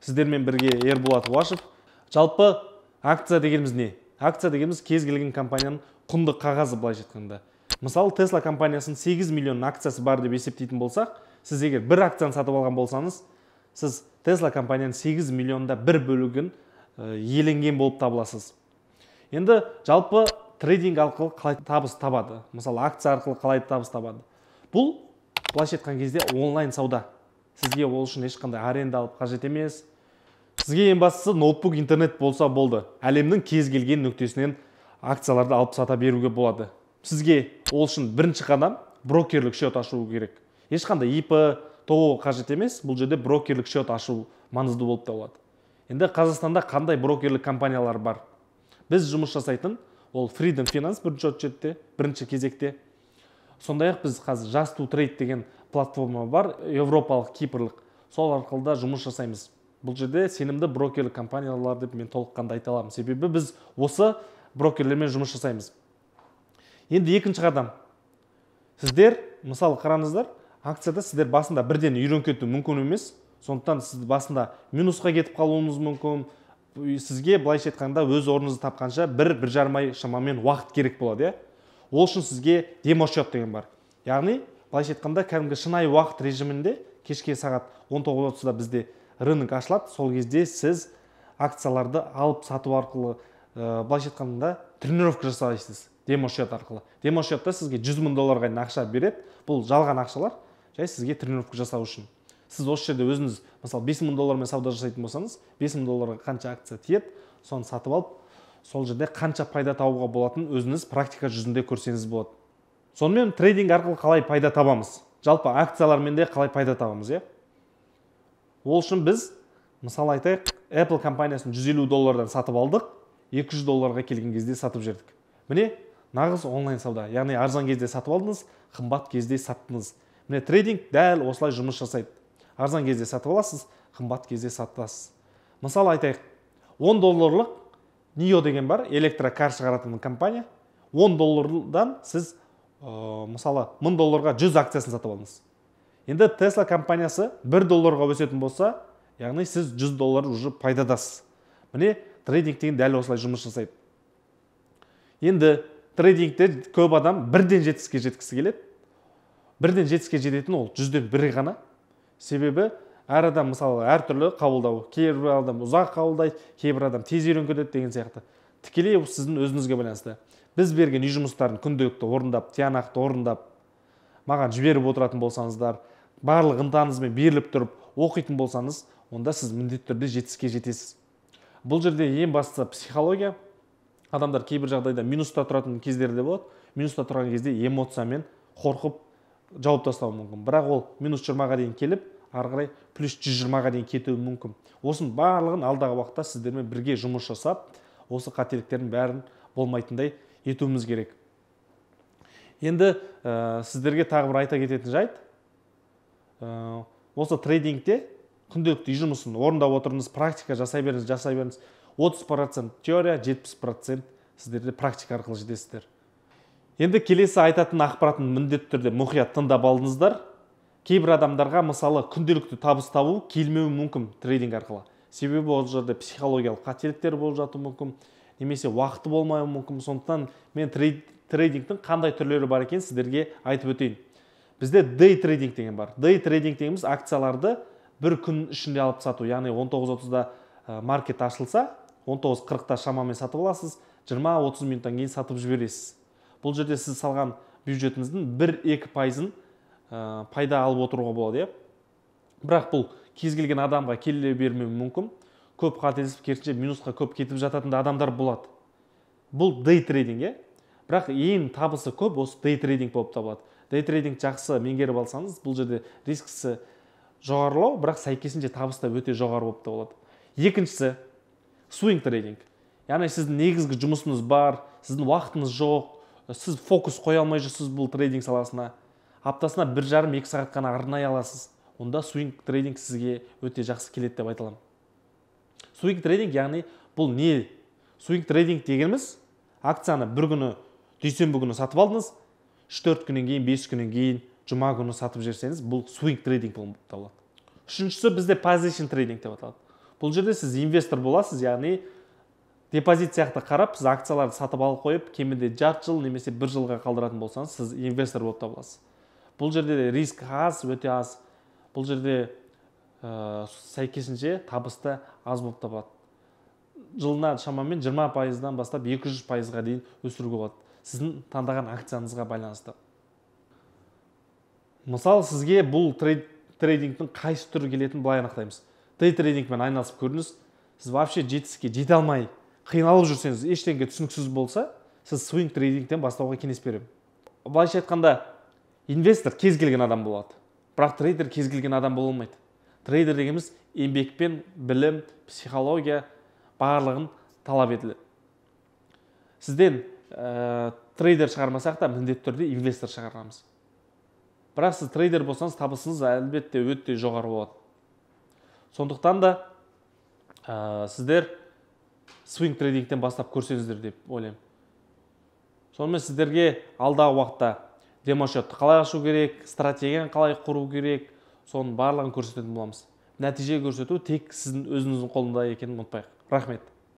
Сіздермен бірге Ерболат Уашев. Жалпы акция дегеніміз не? Акция дегеніміз кез келген компанияның құнды қағазы, былайша айтқанда. Мысалы, Tesla компаниясының 8 миллион акциясы бар деп есептейтін болсақ, сіз егер бір акцияны сатып алған болсаңыз, сіз Tesla компанияның 8 миллионда бір бөлігін иеленген болып табыласыз. Енді жалпы трейдинг арқылы қалай табыс табады? Мысалы, акция арқылы қалай табыс табады? Бұл, былайша айтқан кезде, онлайн сауда. Сізге ол үшін ешқандай аренда алып қажет емес. Сізге ең бастысы ноутбук, интернет болса болды. Әлемнің кез келген нүктесінен акцияларды алып сата беруге болады. Сізге ол үшін бірінші қадам брокерлік счет ашу керек. Ешқандай ИП, ТО қажет емес. Бұл жерде брокерлік счет ашу маңызды болып табылады. Енді Қазақстанда қандай брокерлік компаниялар бар? Біз жұмыс жасайтын ол Freedom Finance бірінші кезекте. Сондай-ақ біз қазір Just to Trade деген платформа бар, европалық, кипрлік. Сол арқылы да жұмыс жасаймыз. Бұл жерде сенімді брокерлік компаниялар деп мен толыққанды айта аламын. Себебі біз осы брокерлермен жұмыс жасаймыз. Енді екінші қадам. Сіздер, мысалы қараңыздар, акцияда сіздер басында бірден үйреніп кету мүмкін емес. Сондықтан сіз басында минусқа кетіп қалуыңыз мүмкін. Сізге былайша айтқанда өз орныңызды тапқанша 1-1,5 ай шамамен уақыт керек болады. Ол үшін сізге демо-счет деген бар. Яғни, былайша айтқанда кәдімгі шынайы уақыт режимінде кешке сағат 19:30-да бізде рынок ашылады. Сол кезде сіз акцияларды алып сату арқылы былайша айтқанда тренировка жасайсыз демо-счет арқылы. Демо-счетта сізге 100 мың долларға дейін ақша береді. Бұл жалған ақшалар, жай сізге тренировка жасау үшін. Сіз осы жерде өзіңіз, мысалы, 5 мың доллармен сауда жасайтын болсаңыз, 5 мың долларға қанша акция тиеді, соны сатып алып, сол жерде қанша пайда табуға болатынын өзіңіз практика жүзінде көрсеңіз болады. Сонымен трейдинг арқылы қалай пайда табамыз? Жалпы акциялармен де қалай пайда табамыз, Ол үшін біз, мысалы айтайық, Apple компаниясын 150 доллардан сатып алдық, 200 долларға келген кезде сатып жердік. Міне, нағыз онлайн сауда. Яғни арзан кезде сатып алдыңыз, қымбат кезде саттыңыз. Міне, трейдинг дәл осылай жұмыс жасайды. Арзан кезде сатып аласыз, қымбат кезде сатасыз. Мысалы айтайық, 10 долларлық NIO деген бар, электрокар шығаратын компания. 10 доллардан сіз, мысалы, 1000 долларға 100 акциясын сатып алдыңыз. Енді Tesla компаниясы 1 долларға өсетін болса, яғни сіз 100 доллар уже пайдадасыз. Міне, трейдинг деген дәл осылай жұмыс жасайды. Енді трейдингте көп адам бірден жетістікке жеткісі келеді. Бірден жетістікке жететін ол 100-ден 1 ғана. Себебі әр адам мысалы әртүрлі қабылдау. Кейбір адам ұзақ қабылдайды, кейбір адам тез үйренеді деген сияқты. Тікелей сіздің өзіңізге байланысты. Біз берген үй жұмыстарын күнделікті орындап, тиянақты орындап, маған жіберіп отыратын болсаңыздар, барлық ынтаңызбен беріліп тұрып оқитын болсаңыз, онда сіз міндетті түрде жетістікке жетесіз. Бұл жерде ең бастысы психология. Адамдар кейбір жағдайда минуста тұратын кездерде болады. Минуста тұрған кезде эмоциямен қорқып жауап тастауы мүмкін. Бірақ ол минус 20-ға дейін келіп, ары қарай плюс 120-ға дейін кетуі мүмкін. Осының барлығын алдағы уақытта сіздермен бірге жұмыс жасап, осы қателіктердің бәрін болмайтындай етуіміз керек. Енді сіздерге тағы бір айта кететін жайт. Осы трейдингте күнделікті үй жұмысын орындап отырыңыз, практика жасай беріңіз. 30% теория, 70% сіздерде практика арқылы жетесіздер. Енді келесі айтатын ақпаратын міндетті түрде мұқият тыңдап алдыңыздар. Кейбір адамдарға мысалы күнделікті табыс табу келмеуі мүмкін трейдинг арқылы. Себебі ол жерде психологиялық қателіктер болып жатуы мүмкін, немесе уақыты болмауы мүмкін. Сондықтан мен трейдингтің қандай түрлері бар екен сіздерге айтып өтейін. Бізде day трейдинг деген бар. Day трейдинг дегеніміз акцияларды бір күн ішінде алып сату. Яғни 19:30-да маркет ашылса, 19:40-та шамамен сатып аласыз, 20-30 минуттан кейін сатып жібересіз. Бұл жерде сіз салған бюджетіңіздің 1-2% пайда алып отыруға болады. Бірақ бұл кез келген адамға келе бермеуі мүмкін. Көп қателесіп, керісінше минусқа көп кетіп жататын адамдар болады. Бұл day трейдинг, Бірақ ең табысы көп осы day трейдинг болып табылады. Day трейдинг жақсы меңгеріп алсаңыз, бұл жерде рискісі жоғарылау, бірақ сәйкесінше табысы да өте жоғары болып табылады. Екіншісі swing трейдинг. Яғни сіздің негізгі жұмысыңыз бар, сіздің уақытыңыз жоқ, сіз фокус қоя алмай жүрсіз бұл трейдинг саласына. Аптасына 1,5-2 сағат қана арнай аласыз. Онда swing трейдинг сізге өте жақсы келеді деп айталамын. Swing трейдинг яғни бұл не? Swing трейдинг дегеніміз акцияны бір күні дүйсенбі күні сатып алдыңыз, 3-4 күннен кейін, 5 күннен кейін, жұма күні сатып жіберсеңіз, бұл swing трейдинг болып табылады. Үшіншісі бізде position трейдинг деп аталады. Бұл жерде сіз инвестор боласыз, яғни депозит сияқты қарап, сіз акцияларды сатып алып қойып, кемінде жарты жыл немесе бір жылға қалдыратын болсаңыз, сіз инвестор болып табыласыз. Бұл жерде де риск аз, өте аз. Бұл жерде сәйкесінше табысты аз болып табылады. Жылына шамамен 20%-дан бастап 200%-ға дейін өсіруге болады. Сіздің таңдаған акцияңызға байланысты. Мысалы, сізге бұл трейдингтің қайсы түрі келетінін былай анықтаймыз. Трейдингмен айналысып көріңіз, сіз вообще жетістікке жете алмай, қиналып жүрсеңіз, ештеңе түсініксіз болса, сіз свинг трейдингтен бастауға кеңес беремін. Былайша айтқанда, инвестор кез келген адам болады. Бірақ трейдер кез келген адам бола алмайды. Трейдер дегеніміз еңбекпен, білім, психология барлығын талап етіледі. Сізден трейдер шығармасақ та міндетті түрде инвестор шығарамыз. Бірақ сіз трейдер болсаңыз, табысыңыз әлбетте өте жоғары болады. Сондықтан да сіздер свинг трейдингтен бастап көрсеңіздер деп ойлаймын. Сонымен сіздерге алдағы уақытта демошотты қалай ашу керек, стратегияны қалай құру керек, соның барлығын көрсететін боламыз. Нәтиже көрсету тек сіздің өзіңіздің қолында екенін ұмытпайық. Рахмет.